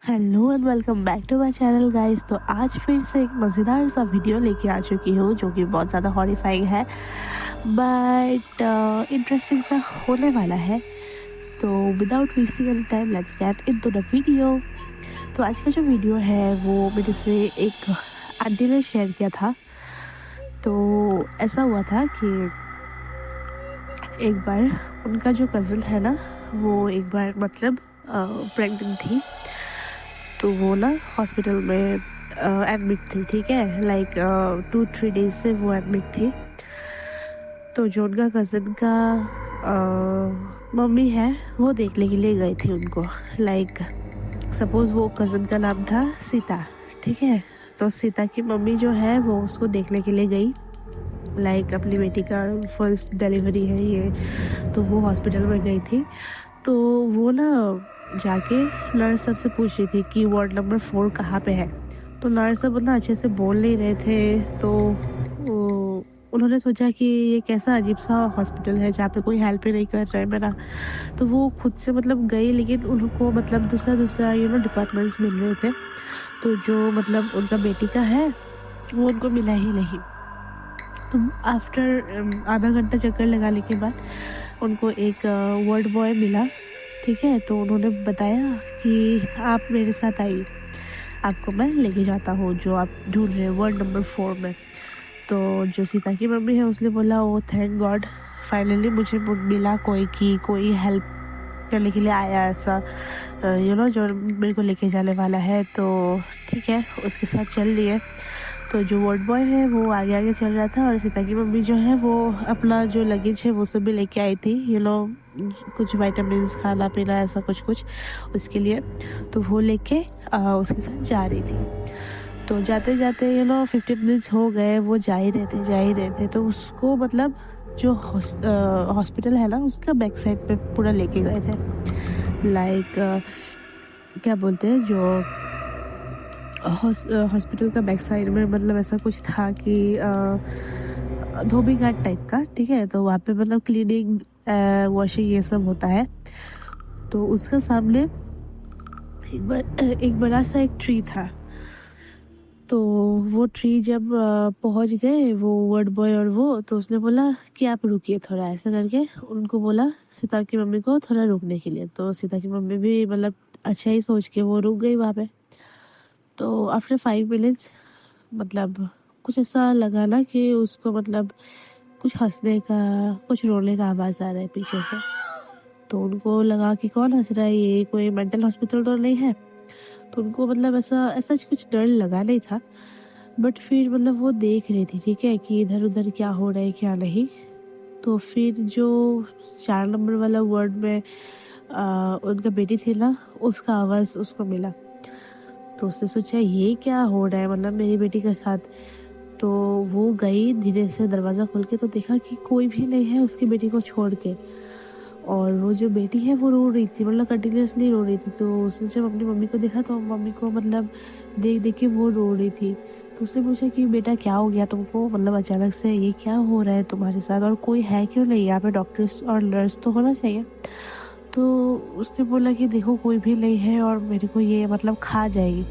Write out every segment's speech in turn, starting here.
Hello and welcome back to my channel guys. तो आज फिर से एक मज़ेदार सा वीडियो लेके आ चुकी हूँ जो कि बहुत ज़्यादा हॉरिफाइंग है बट इंटरेस्टिंग सा होने वाला है। तो without wasting any time let's get into the video. तो आज का जो वीडियो है वो मेरे से एक आंटी ने शेयर किया था। तो ऐसा हुआ था कि एक बार उनका जो कज़न है ना, वो एक बार मतलब प्रेग्नेंट थी। तो वो ना हॉस्पिटल में एडमिट थी, ठीक है, लाइक 2-3 डेज से वो एडमिट थी। तो जो उनका कज़न का मम्मी है वो देखने के लिए गई थी उनको। लाइक सपोज़ वो कज़न का नाम था सीता, ठीक है। तो सीता की मम्मी जो है वो उसको देखने के लिए गई। लाइक अपनी बेटी का फर्स्ट डिलीवरी है ये, तो वो हॉस्पिटल में गई थी। तो वो ना जाके नर्स सब से पूछ रही थी कि वार्ड नंबर 4 कहाँ पे है। तो नर्स सब ना अच्छे से बोल नहीं रहे थे। तो उन्होंने सोचा कि ये कैसा अजीब सा हॉस्पिटल है जहाँ पे कोई हेल्प ही नहीं कर रहा है मेरा। तो वो खुद से मतलब गई, लेकिन उनको मतलब दूसरा डिपार्टमेंट्स मिल रहे थे। तो जो मतलब उनका बेटी का है वो उनको मिला ही नहीं। तो आफ्टर आधा घंटा चक्कर लगाने के बाद उनको एक वार्ड बॉय मिला, ठीक है। तो उन्होंने बताया कि आप मेरे साथ आइए, आपको मैं लेके जाता हूँ जो आप ढूंढ रहे हैं वार्ड नंबर 4 में। तो जो सीता की मम्मी है उसने बोला ओ थैंक गॉड, फाइनली मुझे मिला कोई कि कोई हेल्प करने के लिए आया, ऐसा जो मेरे को लेके जाने वाला है। तो ठीक है, उसके साथ चल दिए। तो जो वार्ड बॉय है वो आगे आगे चल रहा था और सीता की मम्मी जो है वो अपना जो लगेज है वो सब भी लेके आई थी, कुछ विटामिन खाना पीना ऐसा कुछ कुछ उसके लिए। तो वो लेके उसके साथ जा रही थी। तो जाते जाते 15 मिनट्स हो गए, वो जा ही रहे थे। तो उसको मतलब जो हॉस्पिटल है ना उसका बैक साइड पे पूरा लेके गए थे। लाइक क्या बोलते हैं, जो हॉस्पिटल का बैक साइड में मतलब ऐसा कुछ था कि धोबी घाट टाइप का, ठीक है। तो वहाँ पे मतलब क्लीनिंग वॉशिंग ये सब होता है। तो उसका सामने एक बड़ा सा एक ट्री था। तो वो ट्री जब पहुंच गए वो वार्ड बॉय और वो, तो उसने बोला कि आप रुकिए थोड़ा, ऐसा करके उनको बोला सीता की मम्मी को थोड़ा रुकने के लिए। तो सीता की मम्मी भी मतलब अच्छा ही सोच के वो रुक गई वहाँ पे। तो आफ्टर 5 मिनट्स मतलब कुछ ऐसा लगा ना कि उसको मतलब कुछ हंसने का कुछ रोने का आवाज़ आ रहा है पीछे से। तो उनको लगा कि कौन हंस रहा है, ये कोई मेंटल हॉस्पिटल तो नहीं है। तो उनको मतलब ऐसा ऐसा कुछ डर लगा नहीं था, बट फिर मतलब वो देख रही थी, ठीक है, कि इधर उधर क्या हो रहा है क्या नहीं। तो फिर जो 4 नंबर वाला वार्ड में उनका बेटी थी ना, उसका आवाज़ उसको मिला। तो उसने सोचा ये क्या हो रहा है मतलब मेरी बेटी के साथ। तो वो गई धीरे से दरवाज़ा खोल के, तो देखा कि कोई भी नहीं है उसकी बेटी को छोड़ के। और वो जो बेटी है वो रो रही थी, मतलब कंटिन्यूसली रो रही थी। तो उसने जब अपनी मम्मी को देखा तो मम्मी को मतलब देख देख के वो रो रही थी। तो उसने पूछा कि बेटा क्या हो गया तुमको, मतलब अचानक से ये क्या हो रहा है तुम्हारे साथ, और कोई है क्यों नहीं यहाँ पे, डॉक्टर्स और नर्स तो होना चाहिए। तो उसने बोला कि देखो कोई भी नहीं है और मेरे को ये मतलब खा जाएगी।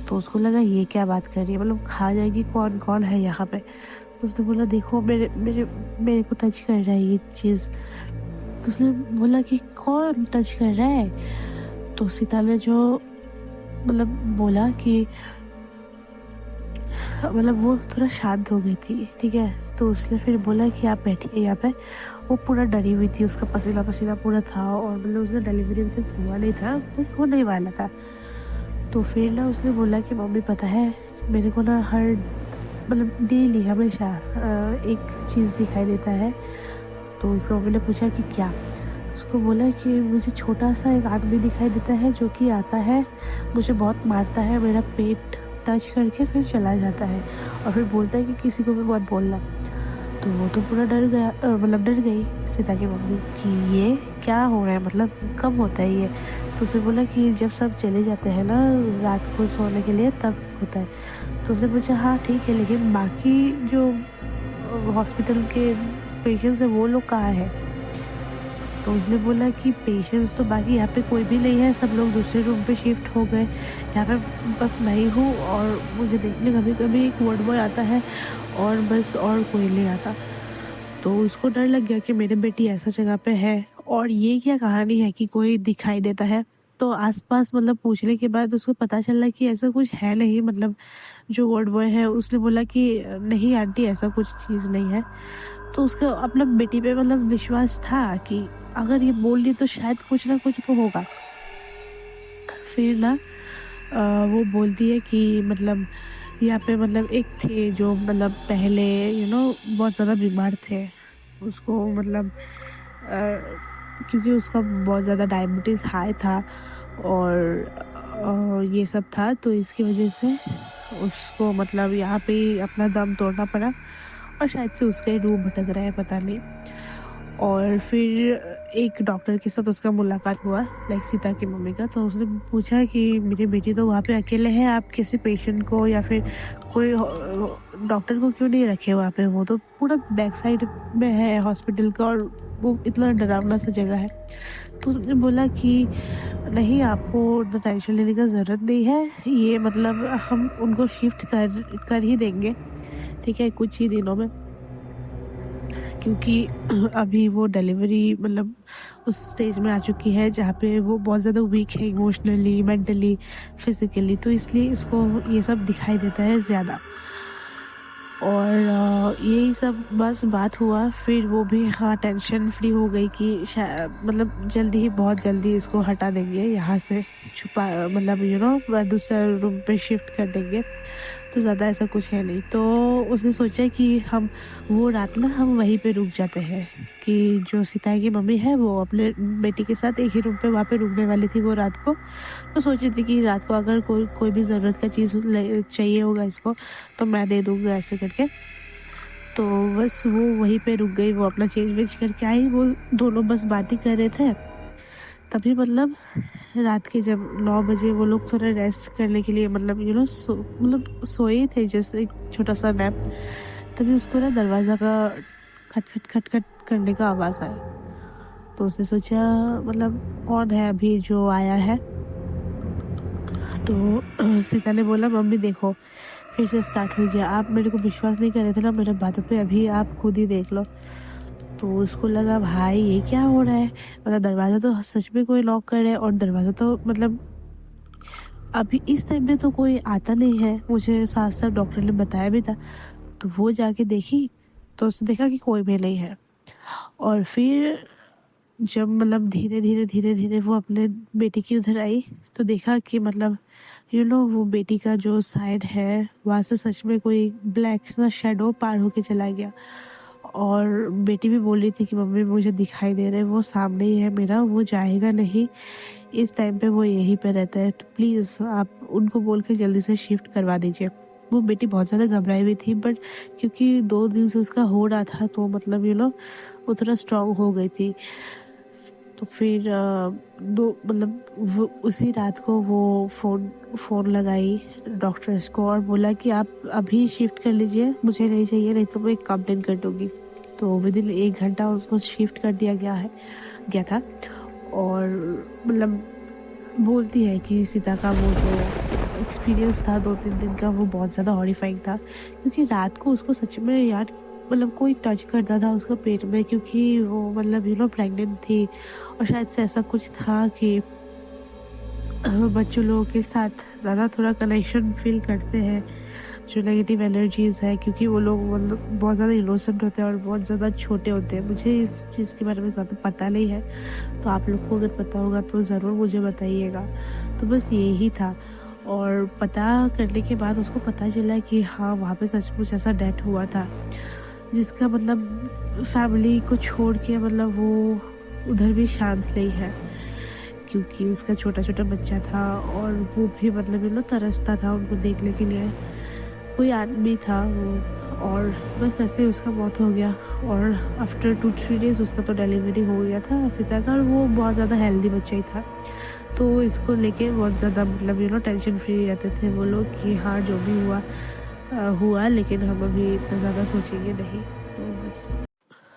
तो उसको लगा ये क्या बात कर रही है, मतलब खा जाएगी, कौन कौन है यहाँ पे। तो उसने बोला देखो मेरे मेरे मेरे को टच कर रहा है ये चीज़। तो उसने बोला कि कौन टच कर रहा है। तो सीता ने जो मतलब बोला कि मतलब वो थोड़ा शांत हो गई थी, ठीक है। तो उसने फिर बोला कि आप बैठिए यहाँ पे। वो पूरा डरी हुई थी, उसका पसीना पसीना पूरा था और मतलब उसका डिलीवरी अभी तक हुआ नहीं था, बस होने वाला था। तो फिर ना उसने बोला कि मम्मी पता है मेरे को ना हर मतलब डेली हमेशा एक चीज़ दिखाई देता है। तो उसका मम्मी ने पूछा कि क्या। उसको बोला कि मुझे छोटा सा एक आदमी दिखाई देता है जो कि आता है, मुझे बहुत मारता है, मेरा पेट टच करके फिर चला जाता है और फिर बोलता है कि किसी को भी मत बोलना। तो वो तो पूरा डर गया, मतलब डर गई सीता की मम्मी कि ये क्या हो रहा है, मतलब कब होता है ये। तो उसने बोला कि जब सब चले जाते हैं ना रात को सोने के लिए तब होता है। तो उसने पूछा हाँ ठीक है, लेकिन बाकी जो हॉस्पिटल के पेशेंट्स हैं वो लोग कहाँ है। तो उसने बोला कि पेशेंट्स तो बाकी यहाँ पे कोई भी नहीं है, सब लोग दूसरे रूम पे शिफ्ट हो गए, यहाँ पे बस मैं ही हूँ और मुझे देखने कभी कभी एक वार्ड बॉय आता है और बस, और कोई नहीं आता। तो उसको डर लग गया कि मेरी बेटी ऐसा जगह पे है और ये क्या कहानी है कि कोई दिखाई देता है। तो आसपास मतलब पूछने के बाद उसको पता चला कि ऐसा कुछ है नहीं, मतलब जो वार्ड बॉय है उसने बोला कि नहीं आंटी ऐसा कुछ चीज़ नहीं है। तो उसका अपना बेटी पे मतलब विश्वास था कि अगर ये बोल रही तो शायद कुछ ना कुछ तो होगा। फिर ना वो बोलती है कि मतलब यहाँ पे मतलब एक थे जो मतलब पहले बहुत ज़्यादा बीमार थे। उसको मतलब क्योंकि उसका बहुत ज़्यादा डायबिटीज़ हाई था और ये सब था, तो इसकी वजह से उसको मतलब यहाँ पे ही अपना दम तोड़ना पड़ा और शायद से उसका ही रूह भटक रहा है, पता नहीं। और फिर एक डॉक्टर के साथ उसका मुलाकात हुआ, लाइक सीता की मम्मी का। तो उसने पूछा कि मेरी बेटी तो वहाँ पे अकेले है, आप किसी पेशेंट को या फिर कोई डॉक्टर को क्यों नहीं रखे वहाँ पे, वो तो पूरा बैक साइड में है हॉस्पिटल का और वो इतना डरावना सा जगह है। तो उसने बोला कि नहीं, आपको उतना टेंशन लेने का ज़रूरत नहीं है, ये मतलब हम उनको शिफ्ट कर ही देंगे, ठीक है, कुछ ही दिनों में, क्योंकि अभी वो डिलीवरी मतलब उस स्टेज में आ चुकी है जहाँ पे वो बहुत ज़्यादा वीक है इमोशनली, मेंटली, फिजिकली, तो इसलिए इसको ये सब दिखाई देता है ज़्यादा। और यही सब बस बात हुआ। फिर वो भी हाँ टेंशन फ्री हो गई कि मतलब जल्दी ही, बहुत जल्दी इसको हटा देंगे यहाँ से, छुपा मतलब दूसरा रूम पे शिफ्ट कर देंगे, तो ज़्यादा ऐसा कुछ है नहीं। तो उसने सोचा कि हम वो रात ना हम वहीं पे रुक जाते हैं, कि जो सीता की मम्मी है वो अपने बेटी के साथ एक ही रूम पे वहाँ पे रुकने वाली थी वो रात को। तो सोची थी कि रात को अगर कोई भी ज़रूरत का चीज़ चाहिए होगा इसको तो मैं दे दूँगा, ऐसे करके। तो बस वो वहीं पे रुक गई, वो अपना चेंज वेज करके आई, वो दोनों बस बात ही कर रहे थे। तभी मतलब रात के जब 9 बजे वो लोग थोड़ा रेस्ट करने के लिए मतलब मतलब सोए थे, जैसे एक छोटा सा नैप, तभी उसको ना दरवाज़ा का खट खट खट खट करने का आवाज़ आया। तो उसने सोचा मतलब कौन है अभी जो आया है। तो सीता ने बोला मम्मी देखो फिर से स्टार्ट हो गया, आप मेरे को विश्वास नहीं कर रहे थे ना मेरे बातों पे, अभी आप खुद ही देख लो। तो उसको लगा भाई ये क्या हो रहा है, मतलब दरवाज़ा तो सच में कोई लॉक कर रहा है और दरवाज़ा तो मतलब अभी इस टाइम पे तो कोई आता नहीं है, मुझे साथ साथ डॉक्टर ने बताया भी था। तो वो जाके देखी तो उसने देखा कि कोई भी नहीं है। और फिर जब मतलब धीरे धीरे वो अपने बेटी की उधर आई तो देखा कि मतलब वो बेटी का जो साइड है वहाँ से सच में कोई ब्लैक सा शेडो पार होके चला गया। और बेटी भी बोल रही थी कि मम्मी मुझे दिखाई दे रहा है, वो सामने ही है मेरा, वो जाएगा नहीं, इस टाइम पे वो यहीं पे रहता है, तो प्लीज़ आप उनको बोल के जल्दी से शिफ्ट करवा दीजिए। वो बेटी बहुत ज़्यादा घबराई हुई थी, बट क्योंकि 2 दिन से उसका हो रहा था तो मतलब वो थोड़ा स्ट्रांग हो गई थी। तो फिर दो मतलब वो उसी रात को वो फ़ोन लगाई डॉक्टर्स को और बोला कि आप अभी शिफ्ट कर लीजिए, मुझे नहीं चाहिए, नहीं तो मैं कंप्लेन कर दूँगी। तो विदिन 1 घंटा उसको शिफ्ट कर दिया गया था। और मतलब बोलती है कि सीता का वो जो एक्सपीरियंस था 2-3 दिन का, वो बहुत ज़्यादा हॉरिफाइंग था, क्योंकि रात को उसको सच में यार मतलब कोई टच करता था उसका पेट में, क्योंकि वो मतलब प्रेग्नेंट थी और शायद से ऐसा कुछ था कि बच्चों लोगों के साथ ज़्यादा थोड़ा कनेक्शन फील करते हैं जो नेगेटिव एनर्जीज़ है, क्योंकि वो लोग मतलब बहुत ज़्यादा इनोसेंट होते हैं और बहुत ज़्यादा छोटे होते हैं। मुझे इस चीज़ के बारे में ज़्यादा पता नहीं है, तो आप लोग को अगर पता होगा तो ज़रूर मुझे बताइएगा। तो बस यही था। और पता करने के बाद उसको पता चला कि हाँ वहाँ पे सचमुच ऐसा डेथ हुआ था, जिसका मतलब फैमिली को छोड़ के मतलब वो उधर भी शांत नहीं है, क्योंकि उसका छोटा छोटा बच्चा था और वो भी मतलब तरसता था उनको देखने के लिए। कोई आदमी था वो, और बस ऐसे ही उसका मौत हो गया। और आफ्टर 2-3 डेज़ उसका तो डिलीवरी हो गया था सीता का, और वो बहुत ज़्यादा हेल्दी बच्चा ही था। तो इसको लेके बहुत ज़्यादा मतलब टेंशन फ्री रहते थे वो लोग कि हाँ जो भी हुआ, लेकिन हम अभी इतना ज़्यादा सोचेंगे नहीं, तो बस।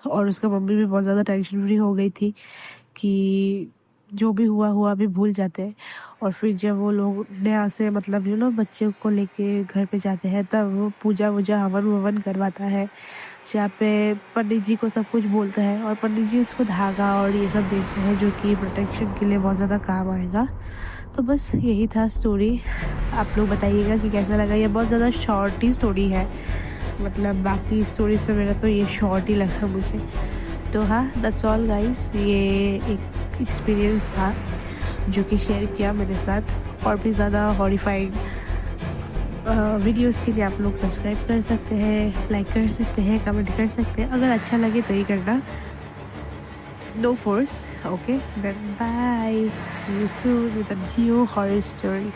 और उसका मम्मी भी बहुत ज़्यादा टेंशन फ्री हो गई थी कि जो भी हुआ हुआ भी भूल जाते हैं। और फिर जब वो लोग नया से मतलब बच्चे को लेके घर पे जाते हैं, तब वो पूजा वूजा हवन ववन करवाता है, जहाँ पे पंडित जी को सब कुछ बोलता है और पंडित जी उसको धागा और ये सब देते हैं जो कि प्रोटेक्शन के लिए बहुत ज़्यादा काम आएगा। तो बस यही था स्टोरी। आप लोग बताइएगा कि कैसा लगा। ये बहुत ज़्यादा शॉर्ट ही स्टोरी है, मतलब बाकी स्टोरी से मेरा तो ये शॉर्ट ही लगा मुझे। तो हाँ, दैट्स ऑल गाइस, ये एक एक्सपीरियंस था जो कि शेयर किया मेरे साथ। और भी ज़्यादा हॉरिफाइंग वीडियोस के लिए आप लोग सब्सक्राइब कर सकते हैं, लाइक कर सकते हैं, कमेंट कर सकते हैं। अगर अच्छा लगे तो ही करना, no force. Okay then bye, see you soon with a new horror story.